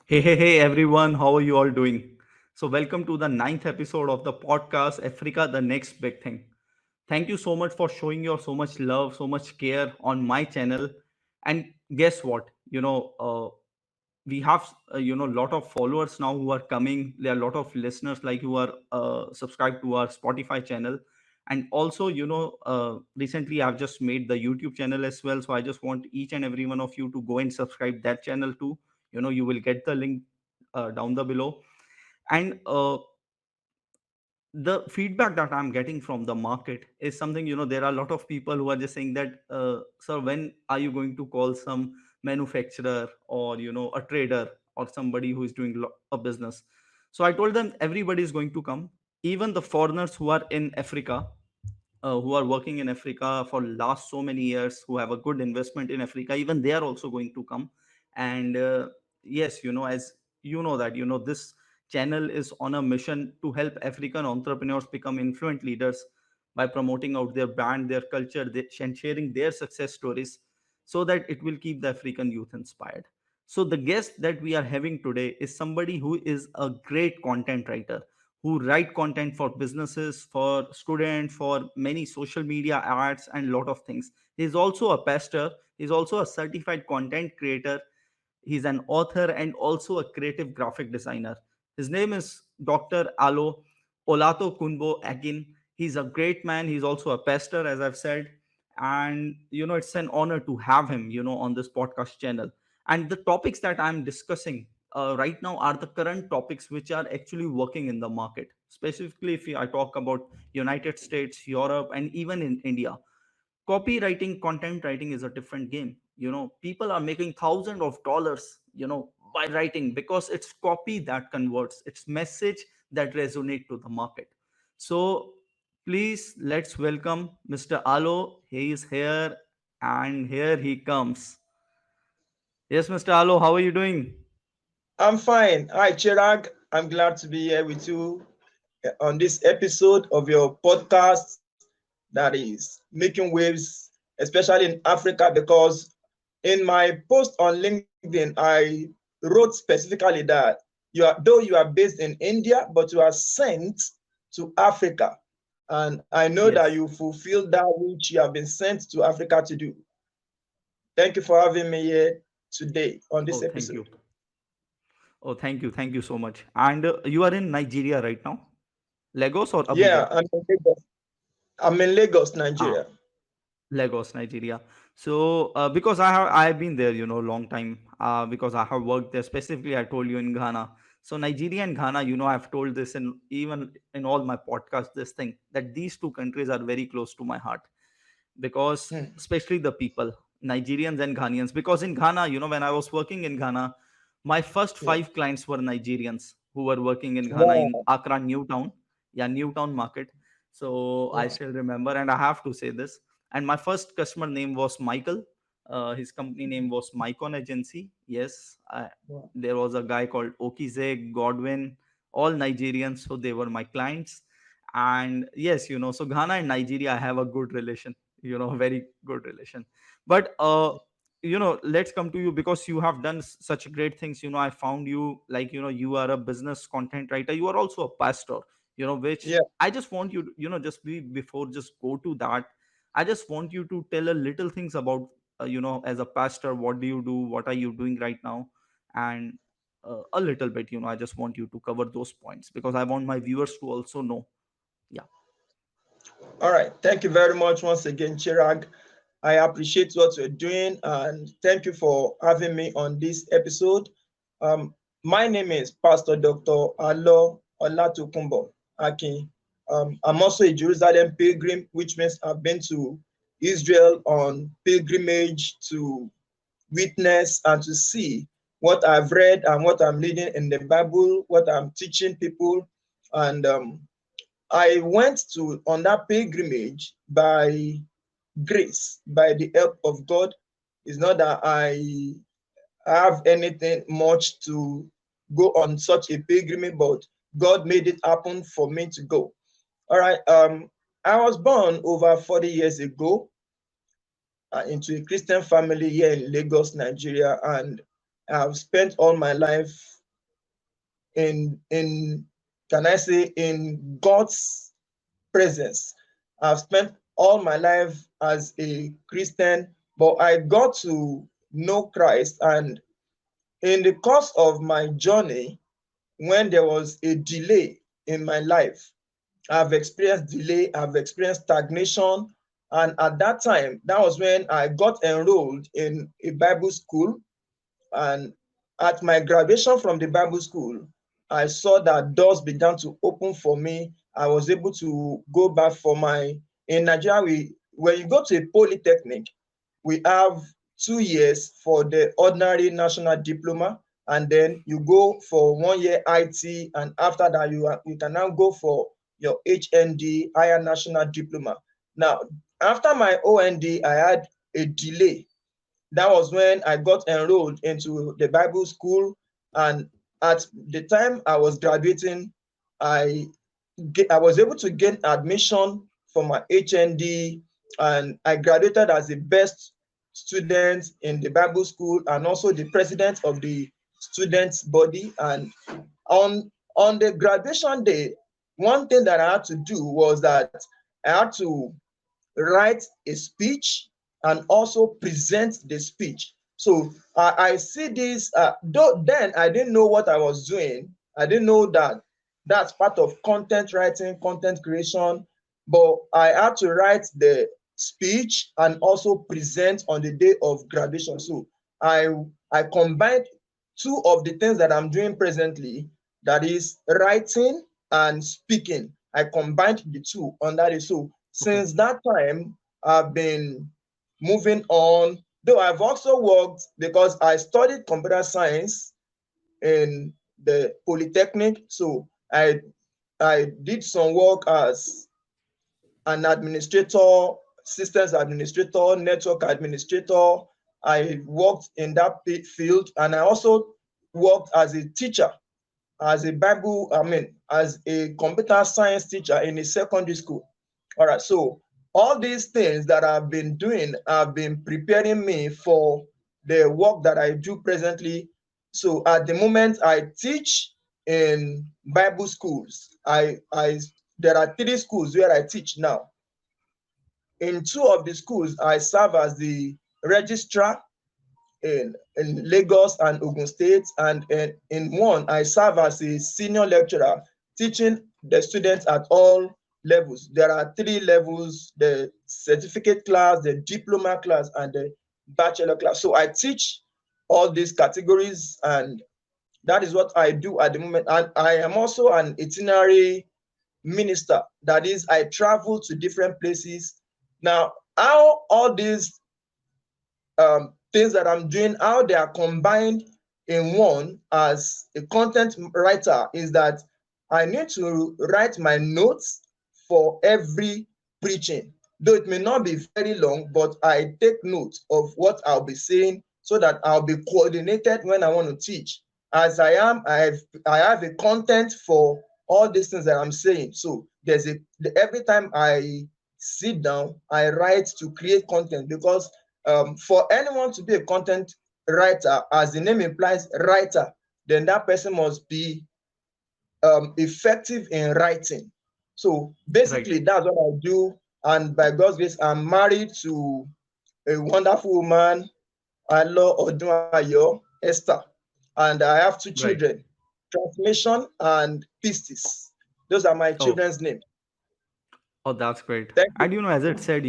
Hey, everyone, how are you all doing? So, welcome to the ninth episode of the podcast Africa, the next big thing. Thank you so much for showing your so much love, so much care on my channel. And guess what? We have lot of followers now who are coming. There are a lot of listeners like who are subscribed to our Spotify channel. And also, recently I've just made the YouTube channel as well. So I just want each and every one of you to go and subscribe that channel too. You will get the link down the below. And the feedback that I'm getting from the market is something, there are a lot of people who are just saying that, sir, when are you going to call some manufacturer or, a trader or somebody who is doing a business? So I told them everybody is going to come, even the foreigners who are in Africa, who are working in Africa for last so many years, who have a good investment in Africa, even they are also going to come. And yes, as that this channel is on a mission to help African entrepreneurs become influent leaders by promoting out their brand, their culture, and sharing their success stories, so that it will keep the African youth inspired. So the guest that we are having today is somebody who is a great content writer, who write content for businesses, for students, for many social media ads, and lot of things. He's also a pastor. He's also a certified content creator. He's an author and also a creative graphic designer. His name is Dr. Alo Olato Kunbo Akin. He's a great man. He's also a pastor, as I've said. And, it's an honor to have him, on this podcast channel. And the topics that I'm discussing right now are the current topics which are actually working in the market. Specifically, if I talk about United States, Europe, and even in India, copywriting, content writing is a different game. People are making thousands of dollars, by writing, because it's copy that converts, it's message that resonate to the market. So please, let's welcome Mr. Alo. He is here, and here he comes. Yes, Mr. Alo, how are you doing? I'm fine. Hi, Chirag. I'm glad to be here with you on this episode of your podcast that is making waves, especially in Africa, because in my post on LinkedIn, I wrote specifically that though you are based in India, but you are sent to Africa. And I know that Yes. you fulfill that which you have been sent to Africa to do. Thank you for having me here today on this Oh, thank you. episode. Oh, thank you so much. And you are in Nigeria right now, Lagos or Abuja? Yeah, I'm in Lagos. I'm in Lagos, Ah, Nigeria. Lagos, Nigeria. So, because I have been there, long time. Because I have worked there. Specifically, I told you in Ghana. So Nigeria and Ghana, I've told this in even in all my podcasts. This thing that these two countries are very close to my heart, because Hmm. especially the people, Nigerians and Ghanaians. Because in Ghana, when I was working in Ghana, my first Yeah. five clients were Nigerians who were working in Ghana in Wow. Accra, Newtown. Yeah, Newtown market. So I Wow. still remember, and I have to say this. And my first customer name was Michael. His company name was Mycon Agency. Yes, Wow. there was a guy called Okize, Godwin, all Nigerians. So they were my clients. And yes, so Ghana and Nigeria, I have a good relation, very good relation. But let's come to you, because you have done such great things. I found you, like, you are a business content writer, you are also a pastor, which Yeah. I just want you to, just before just go to that, I just want you to tell a little things about, as a pastor, what do you do, what are you doing right now, and a little bit, I just want you to cover those points, because I want my viewers to also know. Yeah. All right. Thank you very much once again, Chirag. I appreciate what you're doing and thank you for having me on this episode. Um, my name is Pastor Dr. Alo Olatukumbo Akin. I'm also a Jerusalem pilgrim, which means I've been to Israel on pilgrimage to witness and to see what I've read and what I'm reading in the Bible, what I'm teaching people. And I went to on that pilgrimage by grace, by the help of God. It's not that I have anything much to go on such a pilgrimage, but God made it happen for me to go. All right. I was born over 40 years ago into a Christian family here in Lagos, Nigeria, and I've spent all my life in can I say in God's presence. I've spent all my life as a Christian, but I got to know Christ, and in the course of my journey, when there was a delay in my life, I've experienced delay, I've experienced stagnation. And at that time, that was when I got enrolled in a Bible school. And at my graduation from the Bible school, I saw that doors began to open for me. I was able to go back for my, in Nigeria, when you go to a polytechnic, we have 2 years for the ordinary national diploma, and then you go for 1 year IT, and after that you can now go for your HND, higher national diploma. Now, after my OND, I had a delay. That was when I got enrolled into the Bible school, and at the time I was graduating, I I was able to gain admission for my HND, and I graduated as the best student in the Bible school and also the president of the students body. And on the graduation day, one thing that I had to do was that I had to write a speech and also present the speech. So I see this, though then I didn't know what I was doing. I didn't know that that's part of content writing, content creation, but I had to write the speech and also present on the day of graduation. So I I combined two of the things that I'm doing presently, that is writing and speaking. I combined the two under it. So Okay. since that time, I've been moving on. Though I've also worked because I studied computer science in the Polytechnic. So I did some work as an administrator, systems administrator, network administrator. I worked in that field, and I also worked as a teacher, as a as a computer science teacher in a secondary school. All right, so all these things that I've been doing have been preparing me for the work that I do presently. So at the moment, I teach in Bible schools. I There are 3 schools where I teach now. In 2 of the schools, I serve as the registrar in Lagos and Ogun State, and in one, I serve as a senior lecturer teaching the students at all levels. There are 3 levels: the certificate class, the diploma class, and the bachelor class. So I teach all these categories, and that is what I do at the moment. And I am also an itinerary minister. That is, I travel to different places. Now, how all these things that I'm doing, how they are combined in one as a content writer, is that I need to write my notes for every preaching. Though it may not be very long, but I take note of what I'll be saying so that I'll be coordinated when I want to teach. As I have a content for all these things that I'm saying. So every time I sit down, I write to create content, because for anyone to be a content writer, as the name implies, writer, then that person must be effective in writing. So Right. basically, that's what I do. And by God's grace, I'm married to a wonderful woman, Alo Odunayo Esther, and I have 2 Right. children, Transmission and Pistis. Those are my Oh, children's names. oh, that's great. Thank you. And as it said,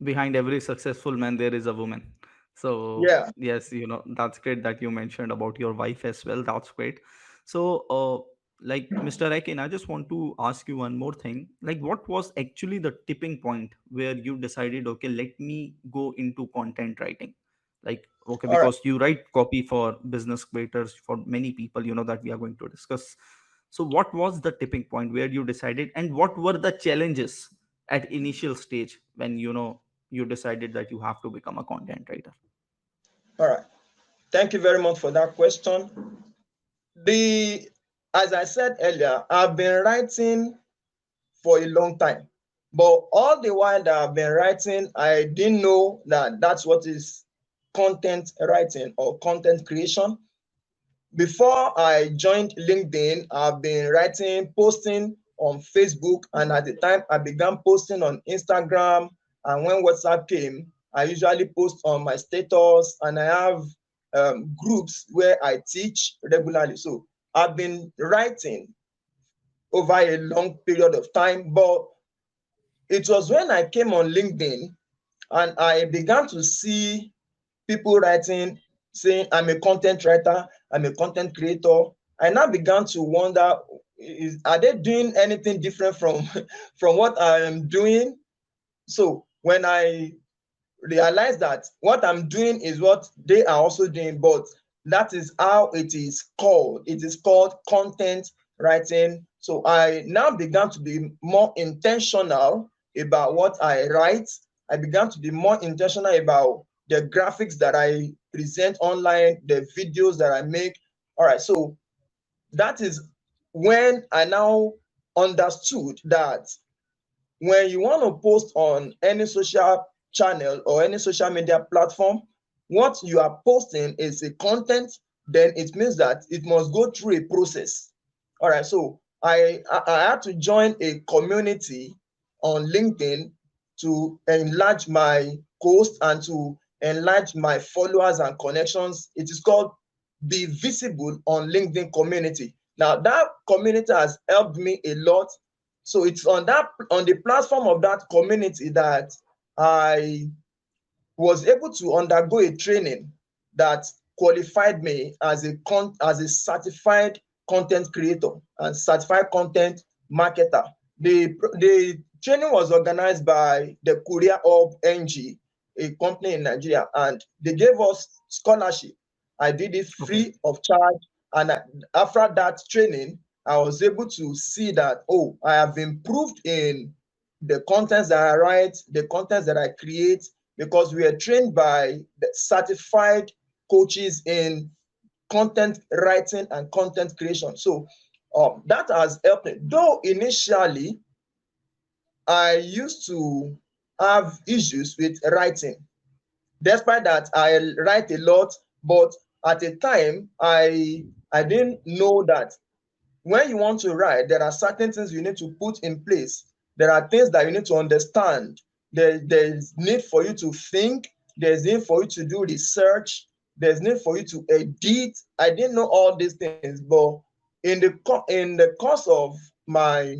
behind every successful man there is a woman. So Yeah. yes, that's great that you mentioned about your wife as well. That's great. So, like Mr. Akin, I just want to ask you one more thing. Like, what was actually the tipping point where you decided, okay, let me go into content writing? Like, okay, All right. because you write copy for business creators, for many people, that we are going to discuss. So what was the tipping point where you decided, and what were the challenges at initial stage when you decided that you have to become a content writer? All right. Thank you very much for that question. The As I said earlier, I've been writing for a long time, but all the while that I've been writing, I didn't know that that's what is content writing or content creation. Before I joined LinkedIn, I've been writing, posting on Facebook, and at the time I began posting on Instagram. And when WhatsApp came, I usually post on my status, and I have groups where I teach regularly. So I've been writing over a long period of time, but it was when I came on LinkedIn and I began to see people writing, saying, I'm a content writer, I'm a content creator. I now began to wonder, are they doing anything different from, from what I am doing? So when I realized that what I'm doing is what they are also doing, but that is how it is called. It is called content writing. So I now began to be more intentional about what I write. I began to be more intentional about the graphics that I present online, the videos that I make. All right, so that is when I now understood that when you want to post on any social channel or any social media platform, what you are posting is a content, then it means that it must go through a process. All right, so I had to join a community on LinkedIn to enlarge my post and to enlarge my followers and connections. It is called Be Visible on LinkedIn Community. Now that community has helped me a lot. So it's on the platform of that community that I was able to undergo a training that qualified me as a certified content creator and certified content marketer. The training was organized by the Korea Hub NG, a company in Nigeria, and they gave us scholarship. I did it Okay. free of charge, and after that training, I was able to see that, oh, I have improved in the contents that I write, the contents that I create, because we are trained by the certified coaches in content writing and content creation. So that has helped me. Though initially I used to have issues with writing, despite that I write a lot, but at a time I didn't know that when you want to write, there are certain things you need to put in place. There are things that you need to understand. There's need for you to think. There's need for you to do research. There's need for you to edit. I didn't know all these things, but in the course of my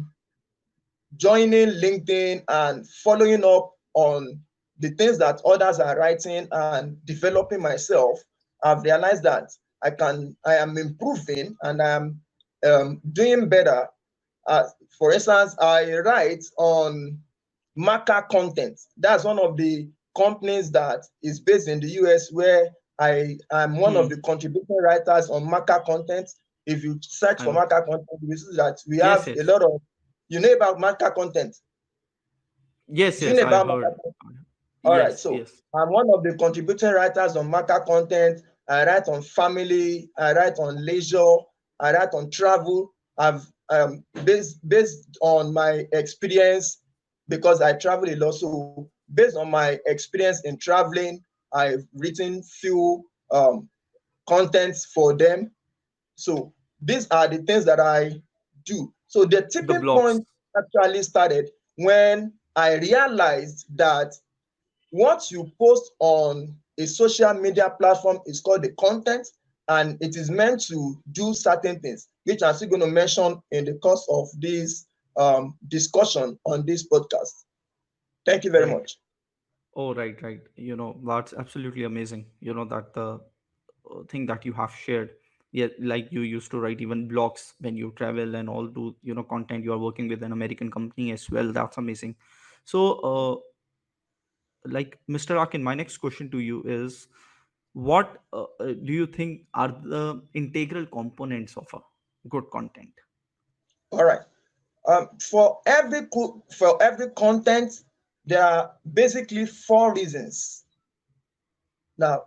joining LinkedIn and following up on the things that others are writing and developing myself, I've realized that I am improving and I am doing better. For instance, I write on Marker Content. That's one of the companies that is based in the US, where I am one of Hmm. the contributing writers on Marker Content. If you search I for know. Marker Content, you will see that we Yes, have a yes. lot of, you know about Marker Content. Yes, Do you yes, know I about Marker heard. Content? All right, Yes, so yes. I'm one of the contributing writers on Marker Content. I write on family, I write on leisure, I write on travel. I've based on my experience, because I travel a lot. So based on my experience in traveling, I've written few contents for them. So these are the things that I do. So the The tipping blogs. point actually started when I realized that what you post on a social media platform is called the content, and it is meant to do certain things, which I'm still going to mention in the course of this discussion on this podcast. Thank you very Right. much. Oh, right, right. That's absolutely amazing. That the thing that you have shared. Yeah, like you used to write even blogs when you travel and all do, content. You are working with an American company as well. That's amazing. So, like Mr. Akin, my next question to you is, what do you think are the integral components of a good content? All right. For every content, there are basically four reasons. Now,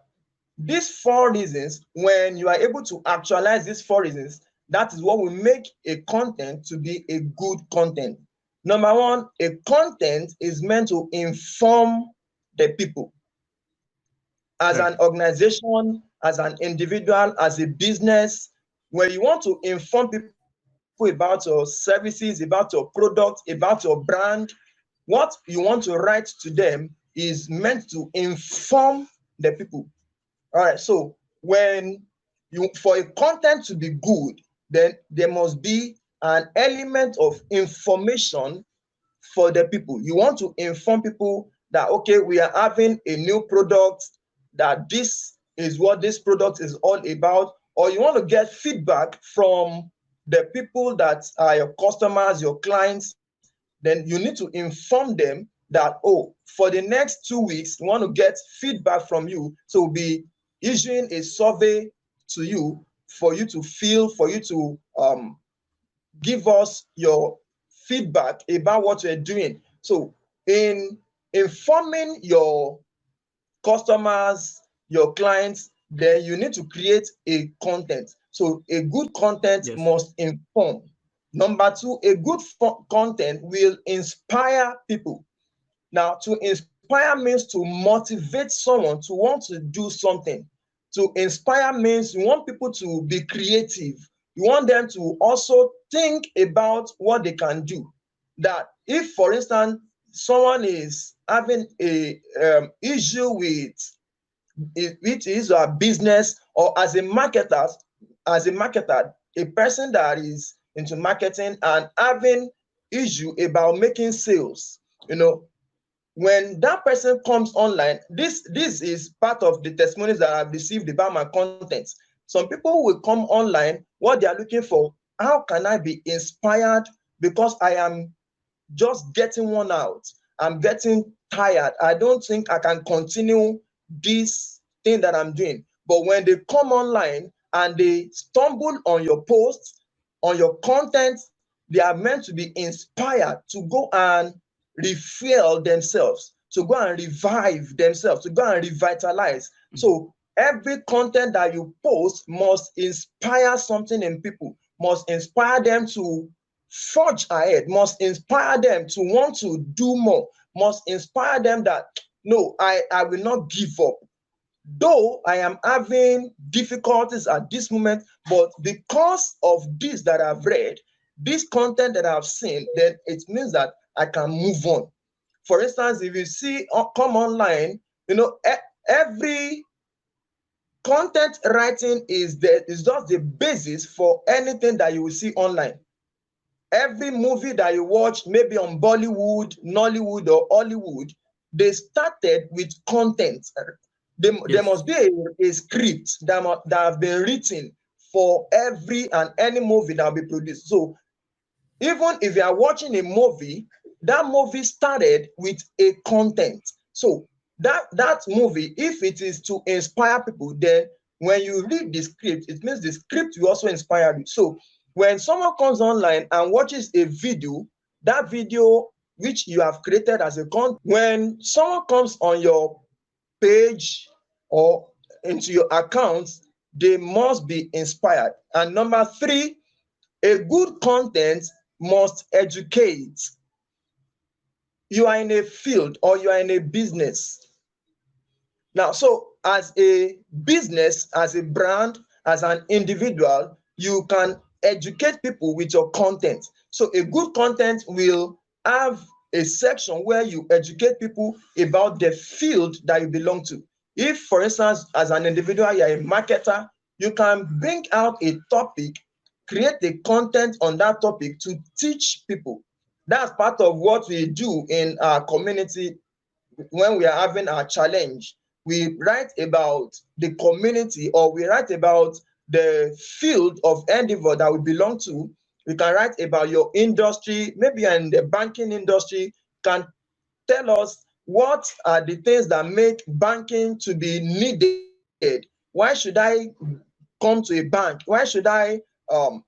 these four reasons, when you are able to actualize these four reasons, that is what will make a content to be a good content. Number one, a content is meant to inform the people. As an Right. organization, as an individual, as a business, when you want to inform people about your services, about your product, about your brand, what you want to write to them is meant to inform the people. All right. So when for a content to be good, then there must be an element of information for the people. You want to inform people that, okay, we are having a new product, that this is what this product is all about, or you want to get feedback from the people that are your customers, your clients, then you need to inform them that, oh, for the next 2 weeks, we want to get feedback from you. So we'll be issuing a survey to you for you to fill, for you to give us your feedback about what you're doing. So in informing your customers, your clients, then you need to create a content. So a good content Yes. must inform. Number two, a good content will inspire people. Now, to inspire means to motivate someone to want to do something. To inspire means you want people to be creative. You want them to also think about what they can do. That if, for instance, someone is having a issue with it is a business, or as a marketer, a person that is into marketing and having issue about making sales, you know, when that person comes online, this is part of the testimonies that I've received about my content. Some people will come online, what they are looking for, how can I be inspired, because I am just getting worn out, I'm getting tired, I don't think I can continue this thing that I'm doing. But when they come online and they stumble on your posts, on your content, they are meant to be inspired to go and refuel themselves, to go and revive themselves, to go and revitalize. Mhm. So every content that you post must inspire something in people, must inspire them to forge ahead, must inspire them to want to do more, must inspire them that, no, I will not give up. Though I am having difficulties at this moment, but because of this that I've read, this content that I've seen, then it means that I can move on. For instance, if you see come online, you know, every content writing is just the basis for anything that you will see online. Every movie that you watch, maybe on Bollywood, Nollywood, or Hollywood, they started with content. There Yes. must be a script that have been written for every and any movie that will be produced. So even if you are watching a movie, that movie started with a content. So that movie, if it is to inspire people, then when you read the script, it means the script will also inspire you. So when someone comes online and watches a video, that video which you have created as a content, when someone comes on your page or into your account, they must be inspired. And number three, a good content must educate. You are in a field or you are in a business. Now, so as a business, as a brand, as an individual, you can educate people with your content. So a good content will have a section where you educate people about the field that you belong to. If, for instance, as an individual, you're a marketer, you can bring out a topic, create the content on that topic to teach people. That's part of what we do in our community when we are having our challenge. We write about the community, or we write about the field of endeavor that we belong to. We can write about your industry, maybe you're in the banking industry, can tell us what are the things that make banking to be needed. Why should I come to a bank? Why should I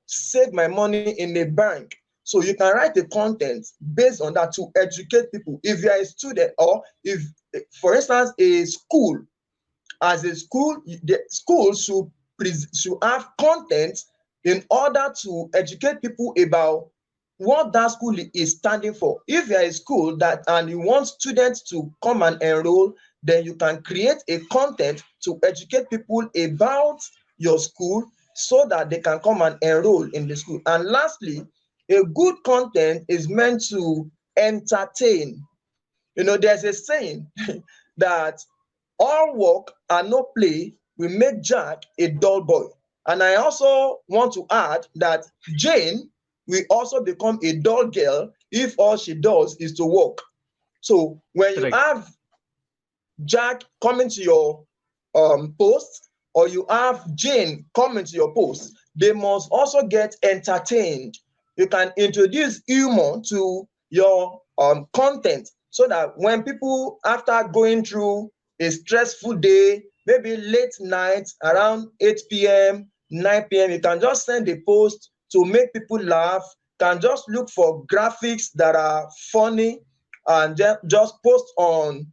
save my money in a bank? So you can write the content based on that to educate people. If you are a student, or if, for instance, a school, as a school, the school should have content in order to educate people about what that school is standing for. If you are a school that and you want students to come and enroll, then you can create a content to educate people about your school, so that they can come and enroll in the school. And lastly, a good content is meant to entertain. There's a saying that all work and no play will make Jack a dull boy. And I also want to add that Jane will also become a dull girl if all she does is to work. So when you Correct. have Jack coming to your post, or you have Jane coming to your post, they must also get entertained. You can introduce humor to your content, so that when people, after going through a stressful day, maybe late night around 8 p.m., 9 p.m., you can just send a post to make people laugh, can just look for graphics that are funny, and just post on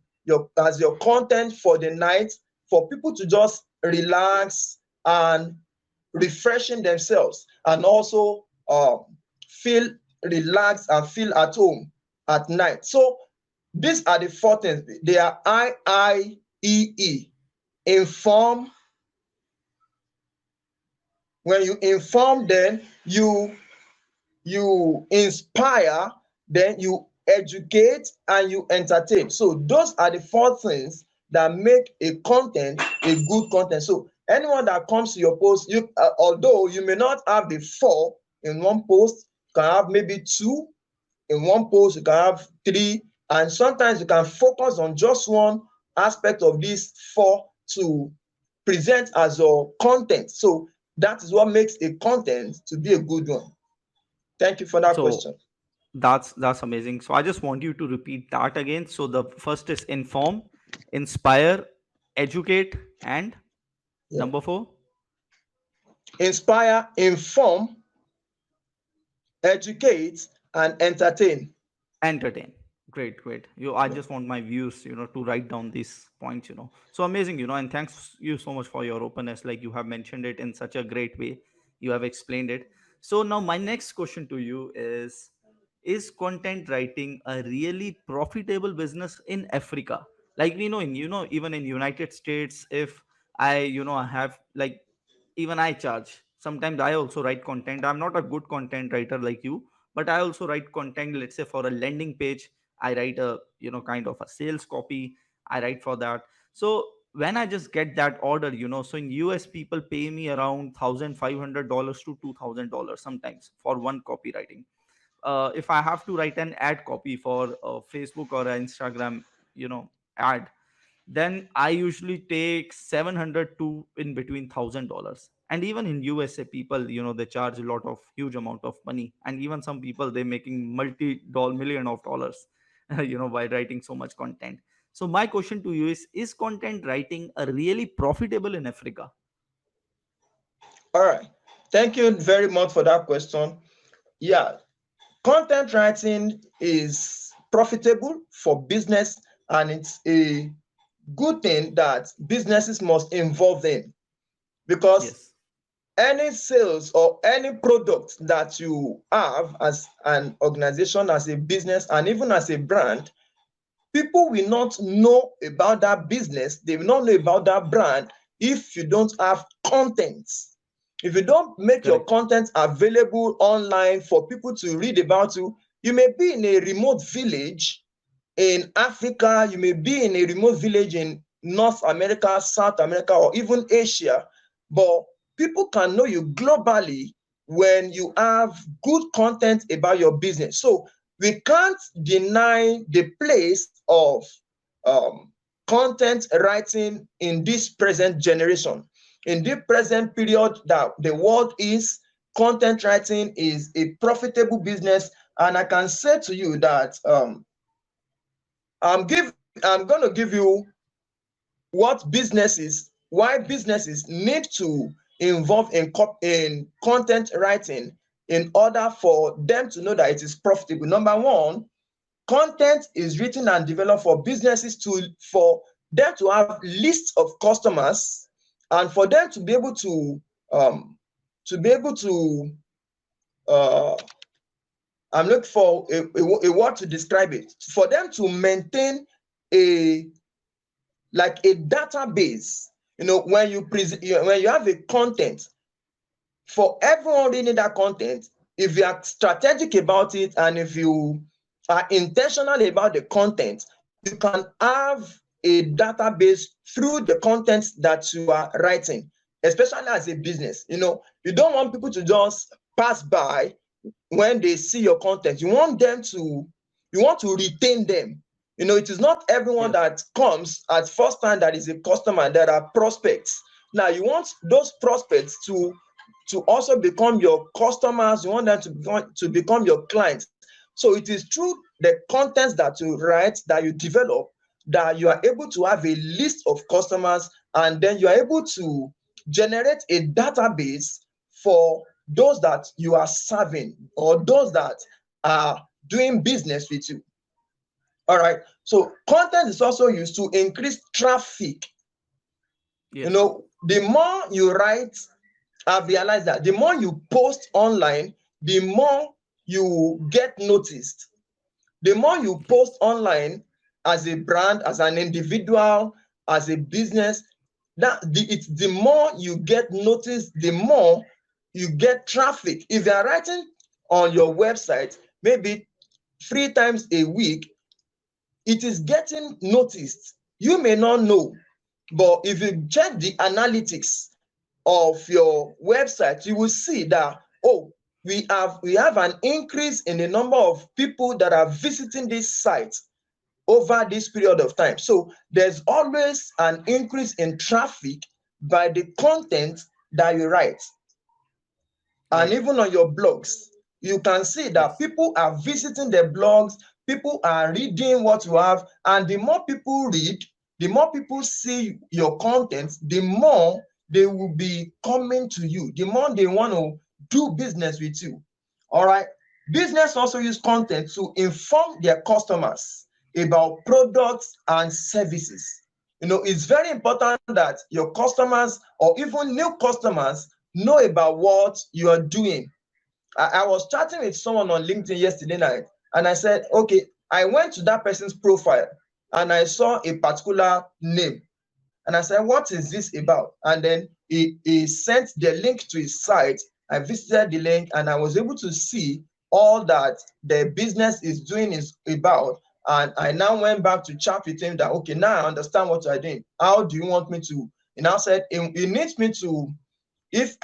as your content for the night, for people to just relax and refreshing themselves, and also feel relaxed and feel at home at night. So these are the four things. They are IIEE. Inform. When you inform, then you inspire, then you educate, and you entertain. So those are the four things that make a content a good content. So anyone that comes to your post, although you may not have the four in one post, you can have maybe two in one post, you can have three, and sometimes you can focus on just one aspect of these four to present as your content. So that is what makes a content to be a good one. Thank you for that So question. that's amazing. So I just want you to repeat that again. So the first is inform, inspire, educate, and Yeah. number four, Inspire, inform, educate, and entertain. entertain. Great, great. I Yeah. just want my views, to write down these points. So amazing, and thanks you so much for your openness. Like you have mentioned it in such a great way. You have explained it. So now my next question to you is content writing a really profitable business in Africa? Like we know in, even in United States, if I have like, even I charge. Sometimes I also write content. I'm not a good content writer like you, but I also write content. Let's say for a landing page, I write a kind of a sales copy. I write for that. So when I just get that order, so in US people pay me around $1,500 to $2,000 sometimes for one copywriting. If I have to write an ad copy for Facebook or Instagram, ad, then I usually take 700 to in between $1,000. And even in USA, people, they charge a lot of huge amount of money, and even some people they're making multi-dollar million of dollars, by writing so much content. So my question to you is content writing a really profitable in Africa? All right. Thank you very much for that question. Yeah, content writing is profitable for business, and it's a good thing that businesses must involve in, because Yes, any sales or any product that you have as an organization, as a business, and even as a brand, people will not know about that business, they will not know about that brand if you don't have content. If you don't make your correct, content available online for people to read about you, you may be in a remote village in Africa, you may be in a remote village in North America, South America, or even Asia, but people can know you globally when you have good content about your business. So we can't deny the place of um, content writing in this present generation. In this present period that the world is, content writing is a profitable business. And I can say to you that I'm going to give you why businesses need to involve in content writing in order for them to know that it is profitable. Number one, content is written and developed for businesses for them to have lists of customers, and for them um, to be able to uh, I'm looking for a word to describe it, for them to maintain a like a database. When you have a content, for everyone reading that content, if you are strategic about it and if you are intentional about the content, you can have a database through the content that you are writing, especially as a business. You don't want people to just pass by when they see your content. You want to retain them. It is not everyone Yes. that comes at first time that is a customer. There are prospects. Now you want those prospects to also become your customers. You want them to become your clients. So it is through the contents that you write, that you develop, that you are able to have a list of customers, and then you are able to generate a database for those that you are serving or those that are doing business with you. All right. So content is also used to increase traffic. Yes. The more you write, I've realized that the more you post online, the more you get noticed. The more you post Yes. online as a brand, as an individual, as a business, the more you get noticed, the more you get traffic. If you are writing on your website maybe 3 times a week, it is getting noticed. You may not know, but if you check the analytics of your website, you will see that, oh, we have an increase in the number of people that are visiting this site over this period of time. So there's always an increase in traffic by the content that you write. And Right. even on your blogs, you can see that Yes. people are visiting the blogs, people are reading what you have, and the more people read, the more people see your content, the more they will be coming to you, the more they want to do business with you. All right. Business also use content to inform their customers about products and services. It's very important that your customers or even new customers know about what you are doing. I was chatting with someone on LinkedIn yesterday night, and I said, okay, I went to that person's profile and I saw a particular name. And I said, what is this about? And then he sent the link to his site. I visited the link and I was able to see all that the business is doing is about. And I now went back to chat with him that, okay, now I understand what you're doing. How do you want me to? He now said he needs me to, if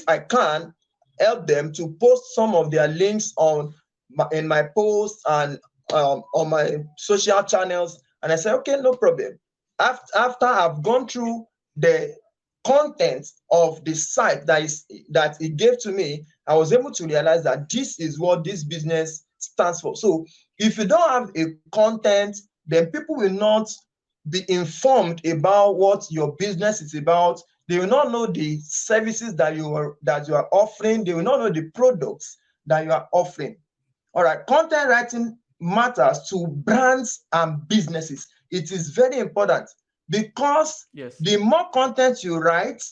I can help them to post some of their links in my posts and on my social channels. And I said, okay, no problem. After I've gone through the content of the site that it gave to me, I was able to realize that this is what this business stands for. So if you don't have a content, then people will not be informed about what your business is about. They will not know the services that you are offering. They will not know the products that you are offering. All right, content writing matters to brands and businesses. It is very important because Yes. the more content you write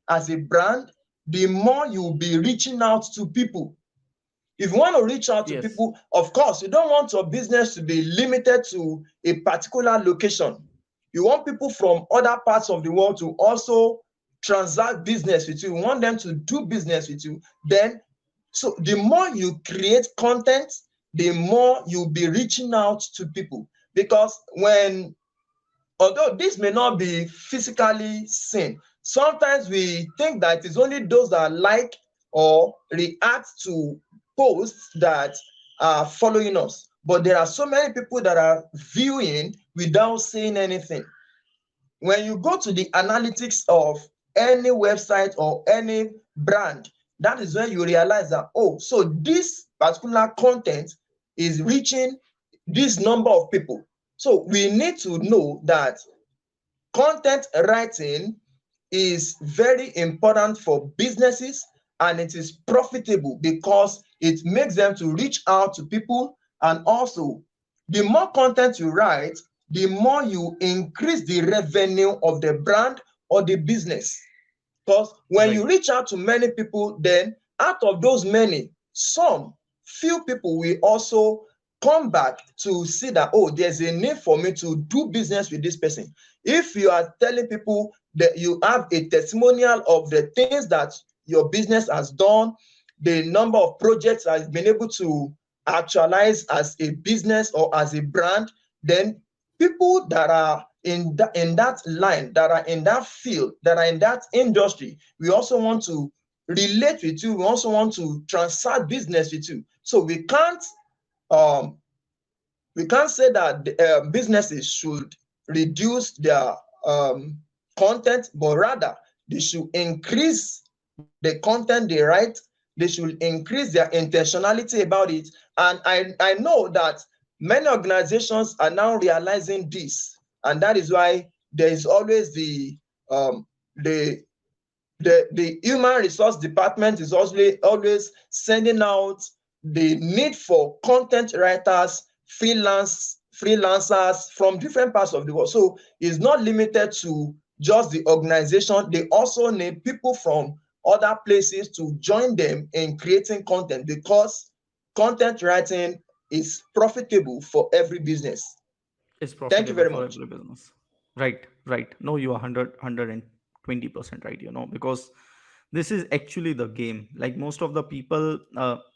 as a brand, the more you will be reaching out to people. If you want to reach out to Yes. people, of course, you don't want your business to be limited to a particular location. You want people from other parts of the world to also transact business with you. You want them to do business with you. Then, so the more you create content, the more you'll be reaching out to people. Because although this may not be physically seen, sometimes we think that it's only those that like or react to posts that are following us. But there are so many people that are viewing without saying anything. When you go to the analytics of any website or any brand, that is when you realize that, oh, so this particular content is reaching this number of people. So we need to know that content writing is very important for businesses, and it is profitable because it makes them to reach out to people. And also, the more content you write, the more you increase the revenue of the brand or the business. Because when you Right. reach out to many people, then out of those many, some few people will also come back to see that, oh, there's a need for me to do business with this person. If you are telling people that you have a testimonial of the things that your business has done, the number of projects that has been able to actualize as a business or as a brand, then people that are in that line, that are in that field, that are in that industry, we also want to relate with you. We also want to transact business with you. So um, we can't say that businesses should reduce their um, content, but rather they should increase the content they write. They should increase their intentionality about it. And I know that many organizations are now realizing this, and that is why there is always um, the the human resource department is always sending out the need for content writers, freelancers from different parts of the world. So it's not limited to just the organization. They also need people from other places to join them in creating content, because content writing is profitable for every business. Is Thank you profitable very for much. every business. Right. No, you are 120% right, because this is actually the game. Like most of the people,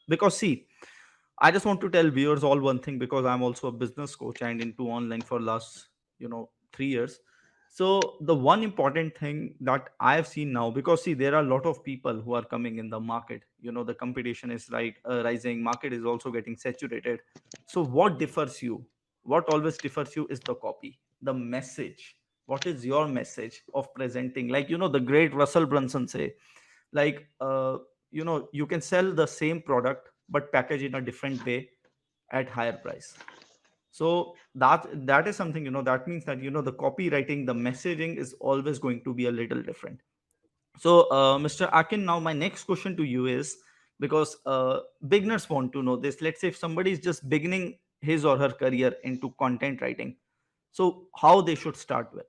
because see, I just want to tell viewers all one thing, because I'm also a business coach and into online for last 3 years. So the one important thing that I have seen now, because see, there are a lot of people who are coming in the market. The competition is rising. Market is also getting saturated. So what differs you? What always differs you is the copy, the message. What is your message of presenting? Like the great Russell Brunson say, like you can sell the same product but package in a different way at higher price. So that is something, that means that the copywriting, the messaging is always going to be a little different. So Mr. Akin, now my next question to you is, because beginners want to know this. Let's say if somebody is just beginning his or her career into content writing, so how they should start with?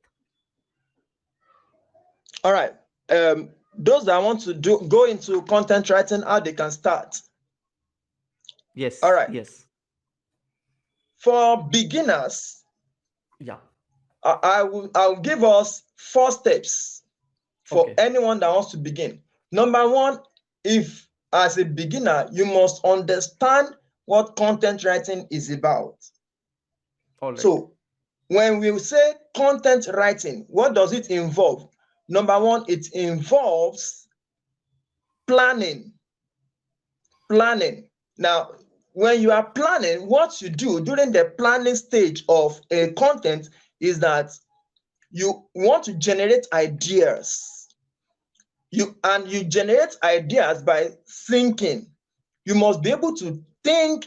All right. Those that want to go into content writing, how they can start. All Yes, right. yes. For beginners, Yeah. I'll give us 4 steps for Okay. anyone that wants to begin. Number one, if as a beginner, you must understand what content writing is about. All right. So when we say content writing, what does it involve? Number one, it involves planning. Planning. Now, when you are planning, what you do during the planning stage of a content is that you want to generate ideas. You generate ideas by thinking. You must be able to think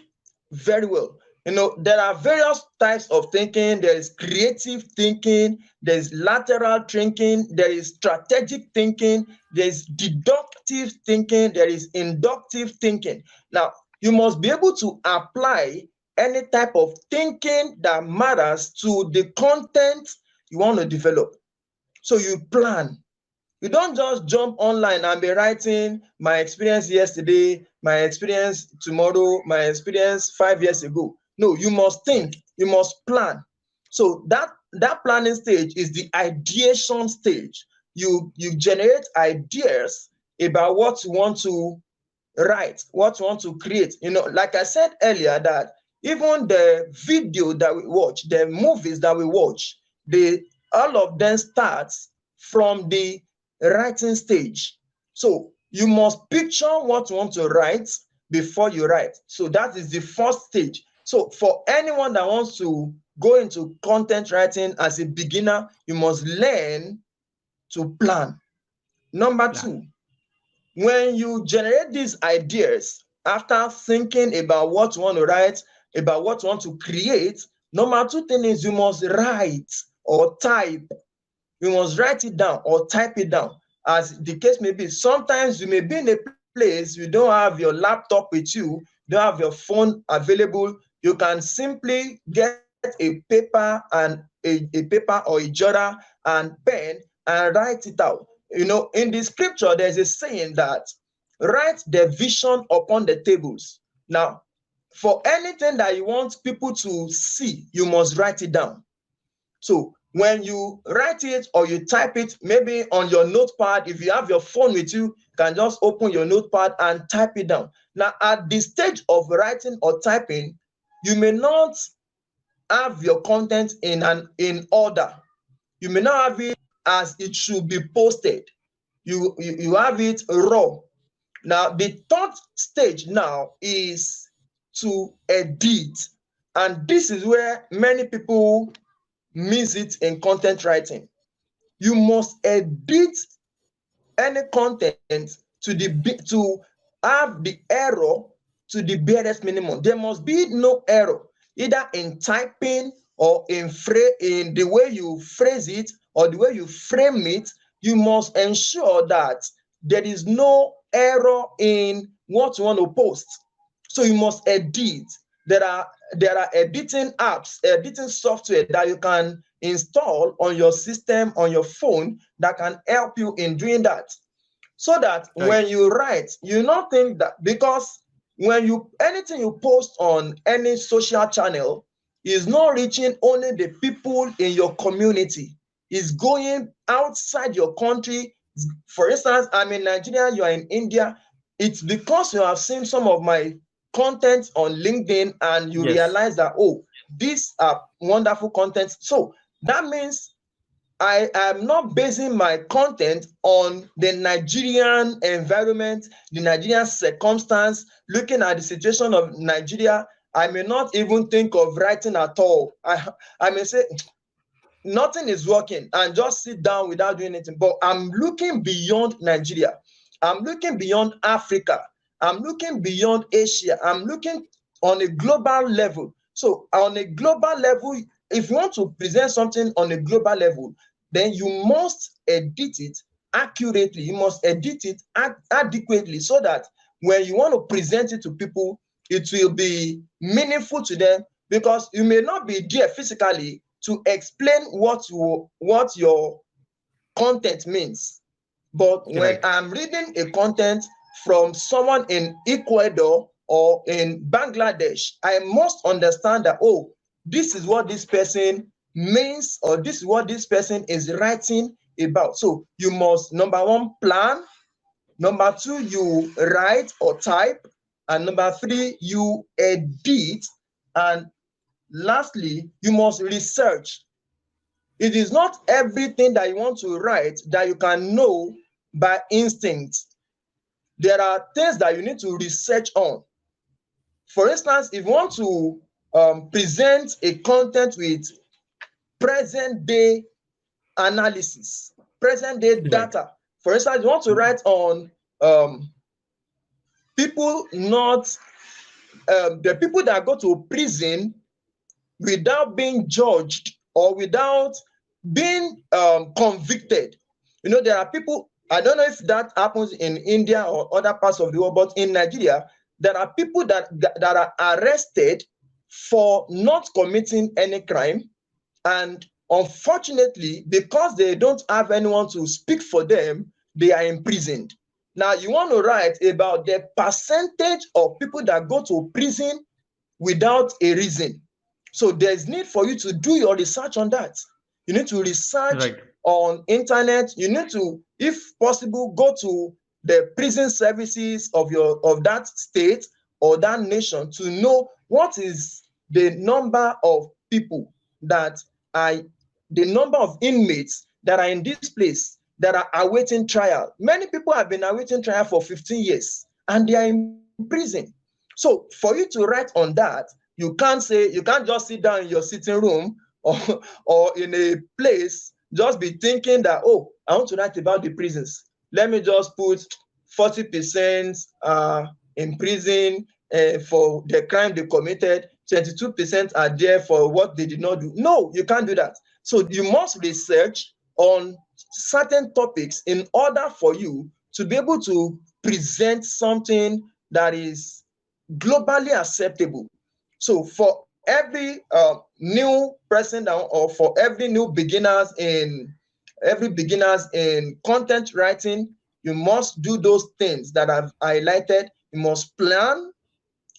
very well. There are various types of thinking. There is creative thinking, there is lateral thinking, there is strategic thinking, there is deductive thinking, there is inductive thinking. Now, you must be able to apply any type of thinking that matters to the content you want to develop. So you plan. You don't just jump online and be writing my experience yesterday, my experience tomorrow, my experience 5 years ago. No, you must think, you must plan. So that planning stage is the ideation stage. You generate ideas about what you want to write, what you want to create. Like I said earlier, that even the video that we watch, the movies that we watch, all of them starts from the writing stage. So you must picture what you want to write before you write. So that is the first stage. So for anyone that wants to go into content writing as a beginner, you must learn to plan. Number Plan. two, when you generate these ideas after thinking about what you want to write, about what you want to create, number two thing is you must write or type. You must write it down or type it down, as the case may be. Sometimes you may be in a place, you don't have your laptop with you, don't have your phone available. You can simply get a paper and a paper or a jotter and pen and write it out. In the scripture, there's a saying that write the vision upon the tables. Now, for anything that you want people to see, you must write it down. So When you write it or you type it, maybe on your notepad, if you have your phone with you, you can just open your notepad and type it down. Now, at the stage of writing or typing, you may not have your content in order. You may not have it as it should be posted. You have it raw. Now, the third stage now is to edit. And this is where many people miss it in content writing. You must edit any content to have the error to the barest minimum. There must be no error, either in typing or in the way you phrase it or the way you frame it. You must ensure that there is no error in what you want to post. So you must edit. There are editing apps, editing software that you can install on your system, on your phone, that can help you in doing that. So that Right. when you write, you not think that, because when you anything you post on any social channel is not reaching only the people in your community, is going outside your country. For instance, I'm in Nigeria, you are in India. It's because you have seen some of my content on LinkedIn and you Yes. realize that, oh, these are wonderful content. So that means I am not basing my content on the Nigerian environment, the Nigerian circumstance, looking at the situation of Nigeria. I may not even think of writing at all. I may say nothing is working and just sit down without doing anything. But I'm looking beyond Nigeria. I'm looking beyond Africa. I'm looking beyond Asia. I'm looking on a global level. So on a global level, if you want to present something on a global level, then you must edit it accurately. You must edit it adequately so that when you want to present it to people, it will be meaningful to them, because you may not be there physically to explain what your content means. But when Right. I'm reading a content from someone in Ecuador or in Bangladesh, I must understand that, oh, this is what this person means, or this is what this person is writing about. So you must, number one, plan. Number two, you write or type. And number three, you edit. And lastly, you must research. It is not everything that you want to write that you can know by instinct. There are things that you need to research on. For instance, if you want to present a content with present day analysis, present day Right. data. For instance, you want to write on um, people not the people that go to prison without being judged or without being convicted. You know, there are people, I don't know if that happens in India or other parts of the world, but in Nigeria, there are people that are arrested for not committing any crime. And unfortunately, because they don't have anyone to speak for them, they are imprisoned. Now, you want to write about the percentage of people that go to prison without a reason. So there's need for you to do your research on that. You need to research Right. on internet. You need to, if possible, go to the prison services of that state or that nation to know what is the number of people that are the number of inmates that are in this place that are awaiting trial. Many people have been awaiting trial for 15 years and they are in prison. So for you to write on that, you can't just sit down in your sitting room or or in a place just be thinking that, oh, I want to write about the prisons. Let me just put 40% in prison for the crime they committed, 22% are there for what they did not do. No, you can't do that. So you must research on certain topics in order for you to be able to present something that is globally acceptable. So for every new person or for every beginners in content writing, you must do those things that I've highlighted. You must plan,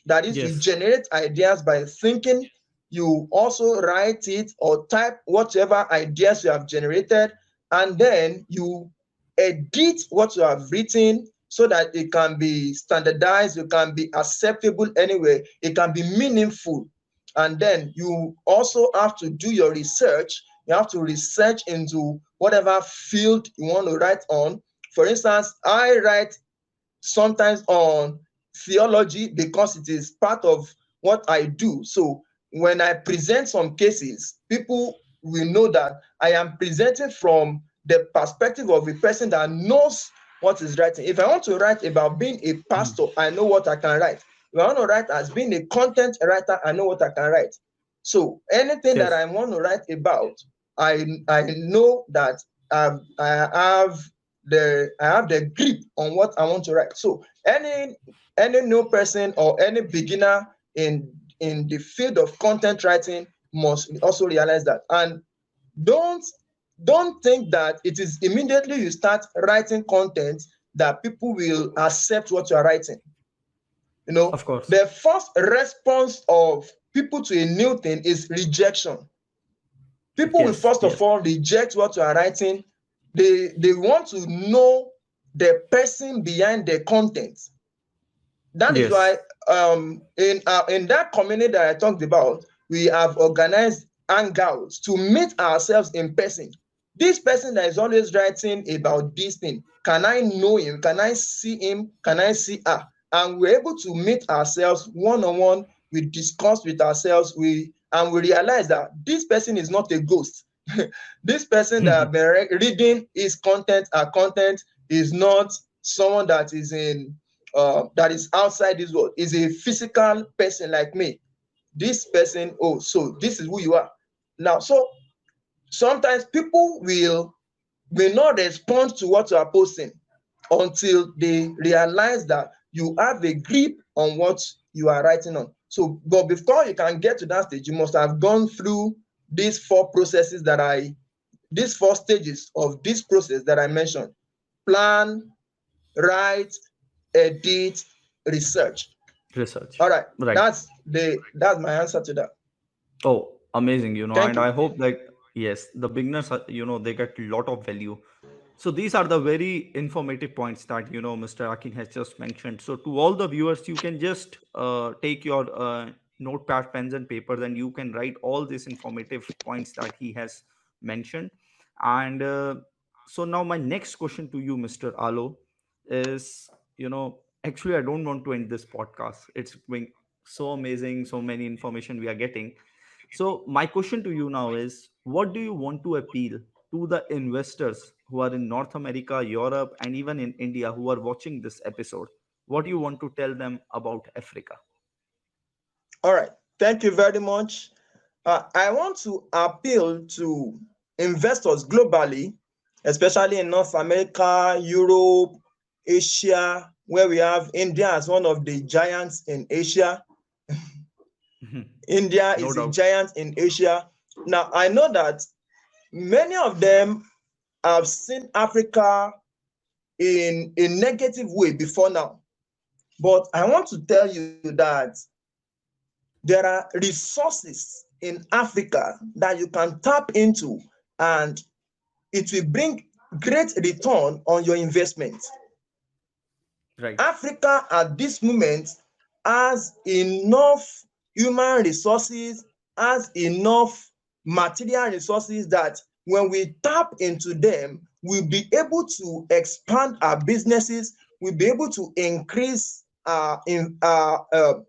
that is, you Yes. generate ideas by thinking. you also write it or type whatever ideas you have generated, and then you edit what you have written so that it can be standardized, it can be acceptable anyway, it can be meaningful. And then you also have to do your research. You have to research into whatever field you want to write on. For instance, I write sometimes on theology because it is part of what I do. So when I present some cases, people will know that I am presenting from the perspective of a person that knows what is writing. If I want to write about being a Mm. pastor, I know what I can write. If I want to write as being a content writer, I know what I can write. So anything that Yes, I want to write about, I know that I have the grip on what I want to write. So any new person or any beginner in the field of content writing must also realize that. And don't don't think that it is immediately you start writing content that people will accept what you are writing. You know, of course. the first response of people to a new thing is rejection. People will Yes, first yes. of all reject what you are writing. They want to know the person behind the content. That is Yes. why in that community that I talked about, we have organized hangouts to meet ourselves in person. This person that is always writing about this thing, can I know him? Can I see him? Can I see her? And we're able to meet ourselves one on one. We discuss with ourselves. We realize that this person is not a ghost. This person that I've been reading his content, our content, is not someone that is in that is outside this world, is a physical person like me. This person, oh, so this is who you are. Now, so sometimes people will not respond to what you are posting until they realize that you have a grip on what you are writing on. So, but before you can get to that stage, you must have gone through these these four stages of this process that I mentioned: plan, write, edit, research. Research. All right, Right. that's my answer to that. Oh, amazing, Thank and you. I hope that yes, the beginners, they get a lot of value. So these are the very informative points that, Mr. Akin has just mentioned. So to all the viewers, you can just take your notepad, pens and papers, and you can write all these informative points that he has mentioned. And so now my next question to you, Mr. Alo, is, actually, I don't want to end this podcast. It's going so amazing, so many information we are getting. So my question to you now is, what do you want to appeal to the investors who are in North America, Europe, and even in India who are watching this episode? What do you want to tell them about Africa? All right, thank you very much. I want to appeal to investors globally, especially in North America, Europe, Asia, where we have India as one of the giants in Asia. India No is a doubt. giant in Asia. Now, I know that many of them have seen Africa in a negative way before now. But I want to tell you that there are resources in Africa that you can tap into, and it will bring great return on your investment. Right. Africa at this moment has enough human resources, has enough material resources that when we tap into them, we'll be able to expand our businesses, we'll be able to increase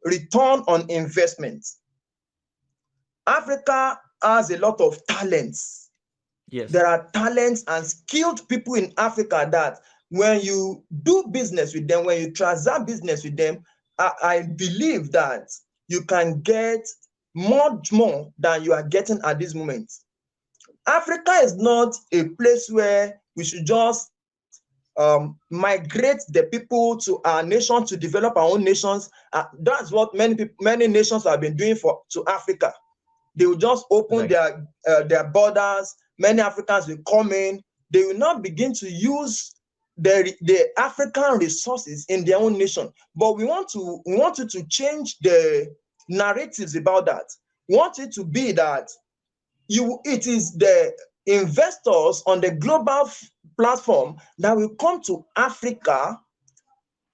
return on investment. Africa has a lot of talents. Yes. There are talents and skilled people in Africa that when you do business with them, when you transact business with them, I believe that you can get much more than you are getting at this moment. Africa is not a place where we should just migrate the people to our nation to develop our own nations. That's what many nations have been doing to Africa. They will just open Right. their borders. Many Africans will come in. They will not begin to use the African resources in their own nation. But we want you to change the narratives about that. want it to be that it is the investors on the global platform that will come to Africa,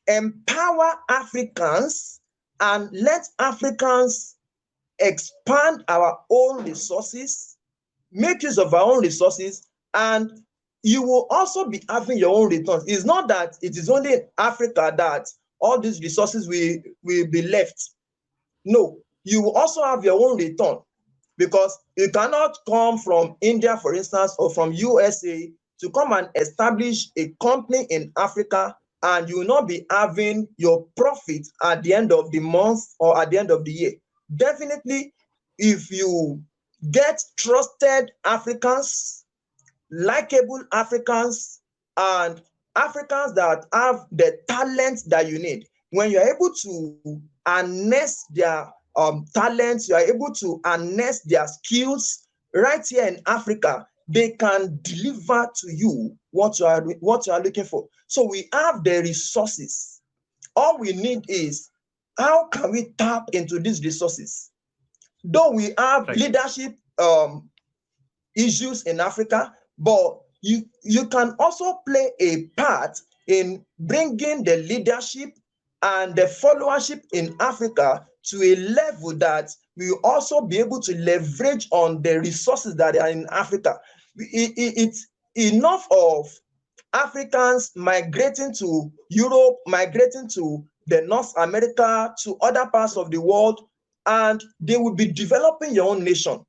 empower Africans, and let Africans expand our own resources, make use of our own resources, and you will also be having your own returns. It's not that it is only in Africa that all these resources will be left. No, you will also have your own return, because you cannot come from India, for instance, or from USA to come and establish a company in Africa, and you will not be having your profit at the end of the month or at the end of the year. Definitely, if you get trusted Africans, likable Africans, and Africans that have the talent that you need, when you're able to harness their talents, you are able to harness their skills right here in Africa, they can deliver to you what you are looking for. So we have the resources. All we need is, how can we tap into these resources? Though we have Right. leadership issues in Africa, but you can also play a part in bringing the leadership and the followership in Africa to a level that we will also be able to leverage on the resources that are in Africa. It's enough of Africans migrating to Europe, migrating to the North America, to other parts of the world, and they will be developing your own nation.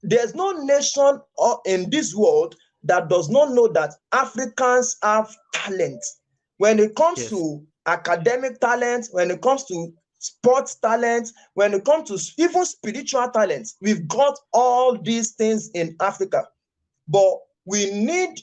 There's no nation in this world that does not know that Africans have talent. When it comes Yes. to academic talent, when it comes to sports talent, when it comes to even spiritual talent, we've got all these things in Africa. But we need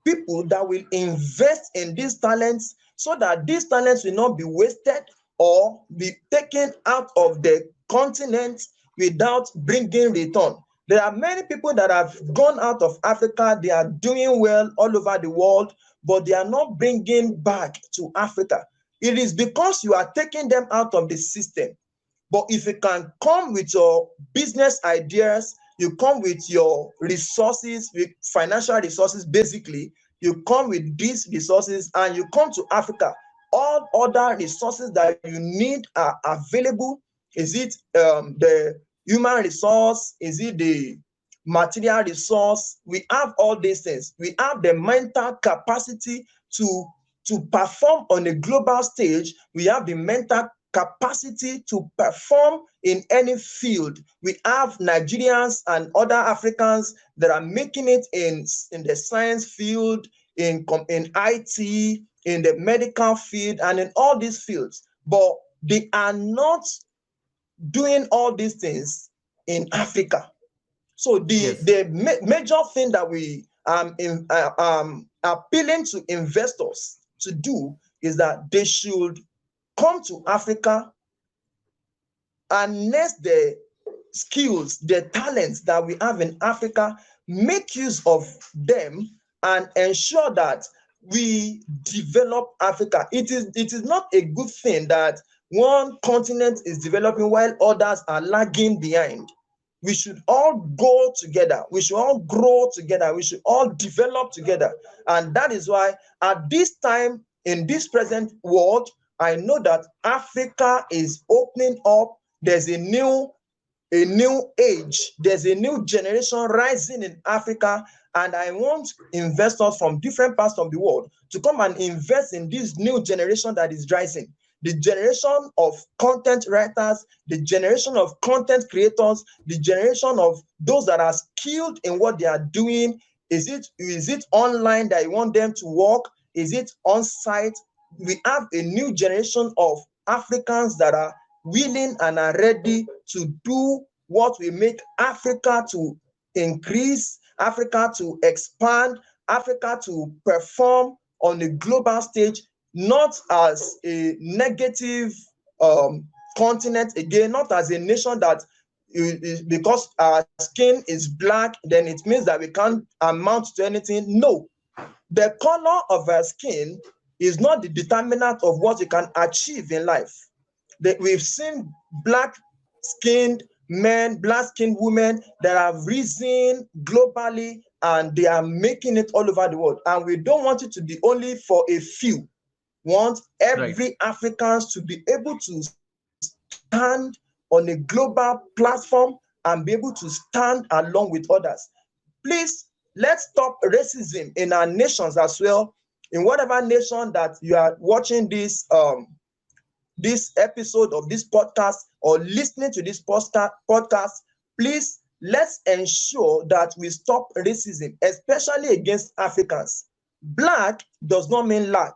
people that will invest in these talents, so that these talents will not be wasted or be taken out of the continent without bringing return. There are many people that have gone out of Africa, they are doing well all over the world, but they are not bringing back to Africa. It is because you are taking them out of the system. But if you can come with your business ideas, you come with your resources, with financial resources, basically, you come with these resources and you come to Africa, all other resources that you need are available. Is it the human resource? Is it the material resource? We have all these things. We have the mental capacity to perform on a global stage. We have the mental capacity to perform in any field. We have Nigerians and other Africans that are making it in the science field, in IT, in the medical field, and in all these fields. But they are not doing all these things in Africa. So Yes. the major thing that we appealing to investors to do is that they should come to Africa, harness the skills, the talents that we have in Africa, make use of them, and ensure that we develop Africa. It is not a good thing that one continent is developing while others are lagging behind. We should all go together. We should all grow together. We should all develop together. And that is why at this time, in this present world, I know that Africa is opening up. There's a new age, there's a new generation rising in Africa, and I want investors from different parts of the world to come and invest in this new generation that is rising. The generation of content writers, the generation of content creators, the generation of those that are skilled in what they are doing. Is it online that you want them to work? Is it on site? We have a new generation of Africans that are willing and are ready to do what will make Africa to increase, Africa to expand, Africa to perform on a global stage, not as a negative continent again, not as a nation that because our skin is black, then it means that we can't amount to anything. No, the color of our skin is not the determinant of what you can achieve in life. We've seen black skinned men, black skinned women that have risen globally and they are making it all over the world. And we don't want it to be only for a few. We want Right. every Africans to be able to stand on a global platform and be able to stand along with others. Please, let's stop racism in our nations as well. In whatever nation that you are watching this episode of this podcast or listening to this podcast, please let's ensure that we stop racism, especially against Africans. Black does not mean lack.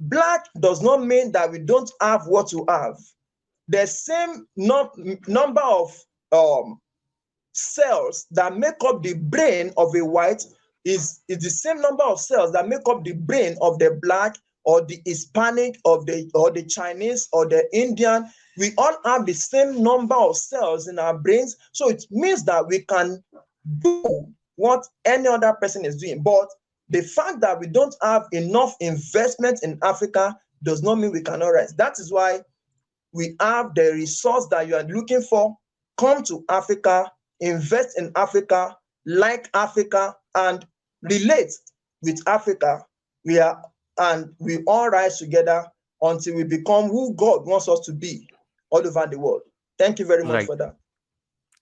Black does not mean that we don't have what you have. The same number of um, cells that make up the brain of a white is the same number of cells that make up the brain of the black or the Hispanic or the Chinese or the Indian. We all have the same number of cells in our brains, so it means that we can do what any other person is doing. But the fact that we don't have enough investment in Africa does not mean we cannot rise. That is why we have the resource that you are looking for. Come to Africa, invest in Africa, like Africa, and relate with Africa. We are and we all rise together until we become who God wants us to be all over the world. Thank you very much Right. for that.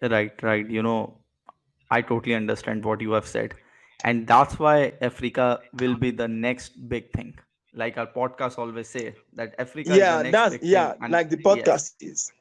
Right. Right. I totally understand what you have said. And that's why Africa will be the next big thing. Like our podcast always say that Africa is the Yeah, next that's big thing. yeah, And like the yes, podcast is.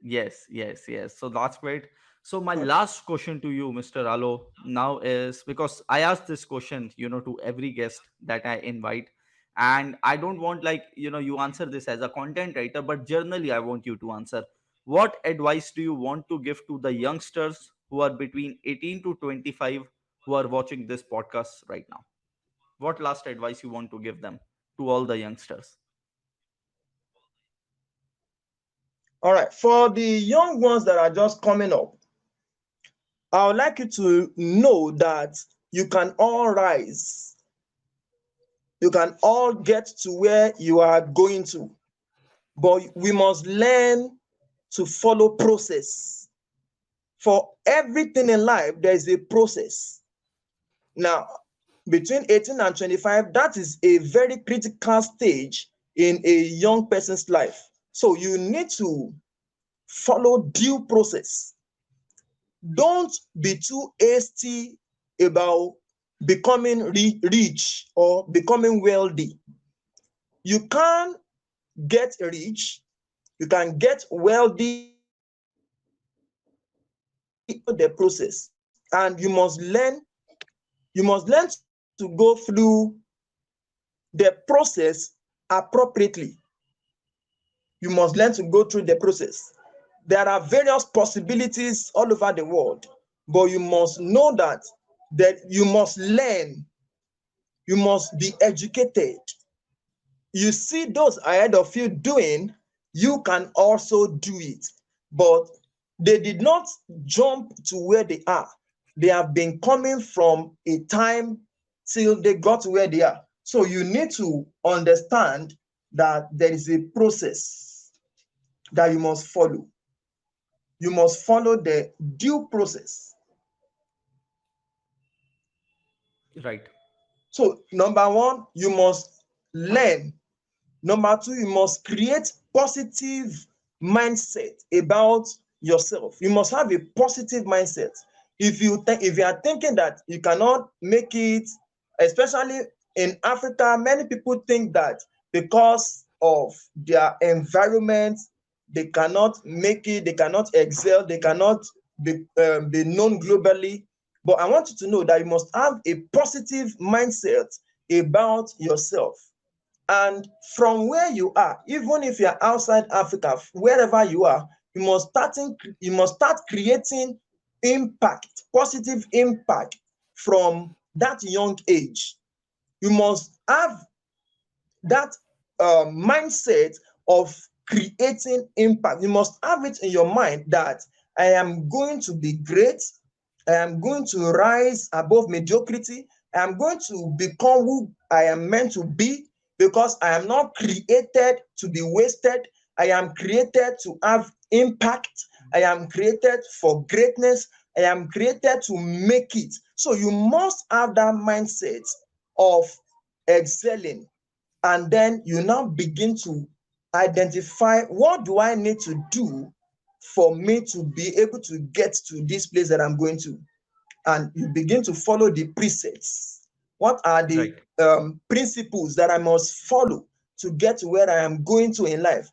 yes. So that's great. So my last question to you, Mr. Alo, now is because I ask this question, to every guest that I invite. And I don't want like, you answer this as a content writer, but generally I want you to answer. What advice do you want to give to the youngsters who are between 18 to 25 who are watching this podcast right now? What last advice you want to give them to all the youngsters? All right, for the young ones that are just coming up, I would like you to know that you can all rise. You can all get to where you are going to, but we must learn to follow process. For everything in life, there is a process. Now, between 18 and 25, that is a very critical stage in a young person's life. So you need to follow due process. Don't be too hasty about becoming rich or becoming wealthy. You can get rich, you can get wealthy the process, and you must learn to go through the process appropriately. You must learn to go through the process. There are various possibilities all over the world, but you must know that you must learn, you must be educated. You see those ahead of you doing, you can also do it. But they did not jump to where they are. They have been coming from a time till they got to where they are. So you need to understand that there is a process that you must follow. You must follow the due process. Right. So, number one, you must learn. Number two, you must create positive mindset about yourself. You must have a positive mindset. If you are thinking that you cannot make it, especially in Africa, many people think that because of their environment, they cannot make it, they cannot excel, they cannot be known globally. But I want you to know that you must have a positive mindset about yourself. And from where you are, even if you're outside Africa, wherever you are, you must start creating impact, positive impact from that young age. You must have that mindset of creating impact. You must have it in your mind that I am going to be great. I am going to rise above mediocrity. I am going to become who I am meant to be because I am not created to be wasted. I am created to have impact. I am created for greatness. I am created to make it. So you must have that mindset of excelling. And then you now begin to identify, what do I need to do for me to be able to get to this place that I'm going to? And you begin to follow the precepts. What are the Right. principles that I must follow to get to where I am going to in life?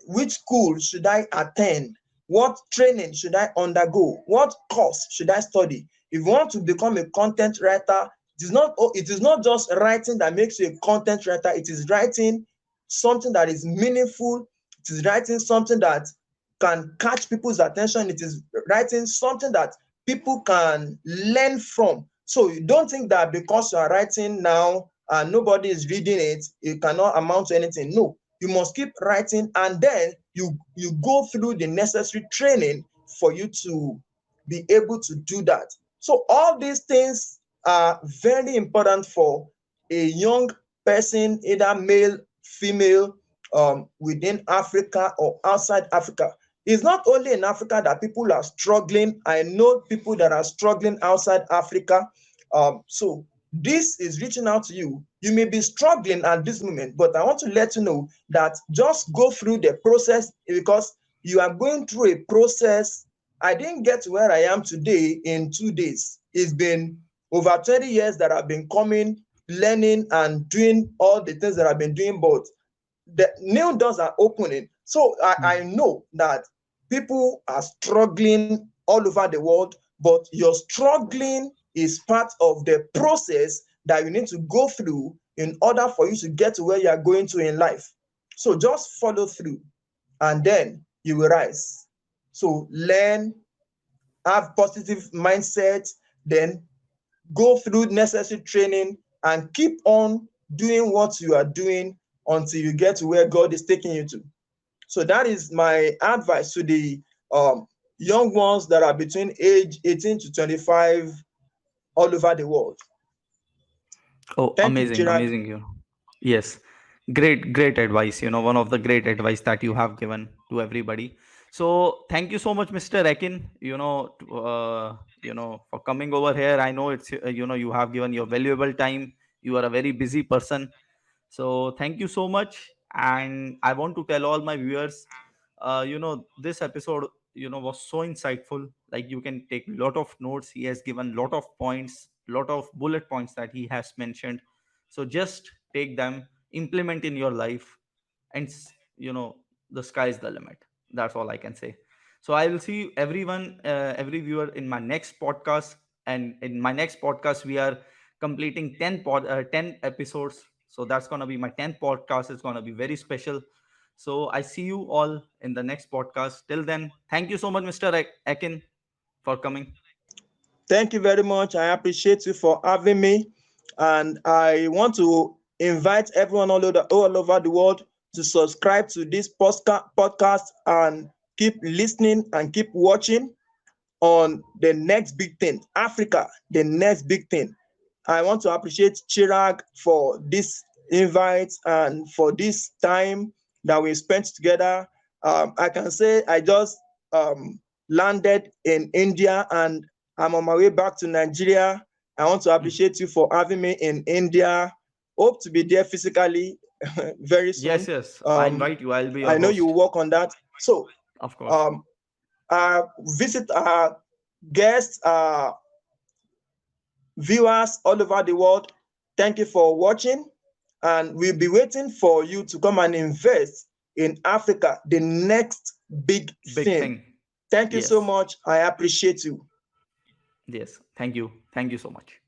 Which school should I attend? What training should I undergo? What course should I study? If you want to become a content writer, it is not just writing that makes you a content writer. It is writing something that is meaningful. It is writing something that can catch people's attention. It is writing something that people can learn from. So you don't think that because you are writing now and nobody is reading it, it cannot amount to anything. No, you must keep writing, and then you go through the necessary training for you to be able to do that. So all these things are very important for a young person, either male, female, within Africa or outside Africa. It's not only in Africa that people are struggling. I know people that are struggling outside Africa. So this is reaching out to you. You may be struggling at this moment, but I want to let you know that just go through the process, because you are going through a process. I didn't get to where I am today in 2 days. It's been over 20 years that I've been coming, learning, and doing all the things that I've been doing, but the new doors are opening. So I Mm. know that people are struggling all over the world, but your struggling is part of the process that you need to go through in order for you to get to where you are going to in life. So just follow through, and then you will rise. So learn, have positive mindset, then go through necessary training, and keep on doing what you are doing until you get to where God is taking you to. So that is my advice to the um, young ones that are between age 18 to 25 all over the world. Oh, Thank you, amazing, Chirag. amazing. Yes, great advice. One of the great advice that you have given to everybody. So thank you so much, Mr. Ekin. For coming over here. I know you have given your valuable time. You are a very busy person. So thank you so much. And I want to tell all my viewers, this episode, was so insightful. Like, you can take a lot of notes. He has given lot of points, lot of bullet points that he has mentioned. So just take them, implement in your life, and the sky is the limit. That's all I can say. So I will see everyone, every viewer, in my next podcast. And in my next podcast, we are completing 10 episodes. So that's going to be my 10th podcast. It's going to be very special. So I see you all in the next podcast. Till then, thank you so much, Mr. Akin, for coming. Thank you very much. I appreciate you for having me. And I want to invite everyone all over the world to subscribe to this podcast and keep listening and keep watching on the next big thing, Africa, the next big thing. I want to appreciate Chirag for this invite and for this time that we spent together. I can say I just landed in India and I'm on my way back to Nigeria. I want to Mm. appreciate you for having me in India. Hope to be there physically very Yes, soon. yes. I Um, invite you. I'll be your I know you host. will work on that. So Of course. um, visit our guests, viewers all over the world. Thank you for watching, and we'll be waiting for you to come and invest in Africa, the next big Big thing. thing. Thank you so Yes. much. I appreciate you. Yes. Thank you. Thank you so much.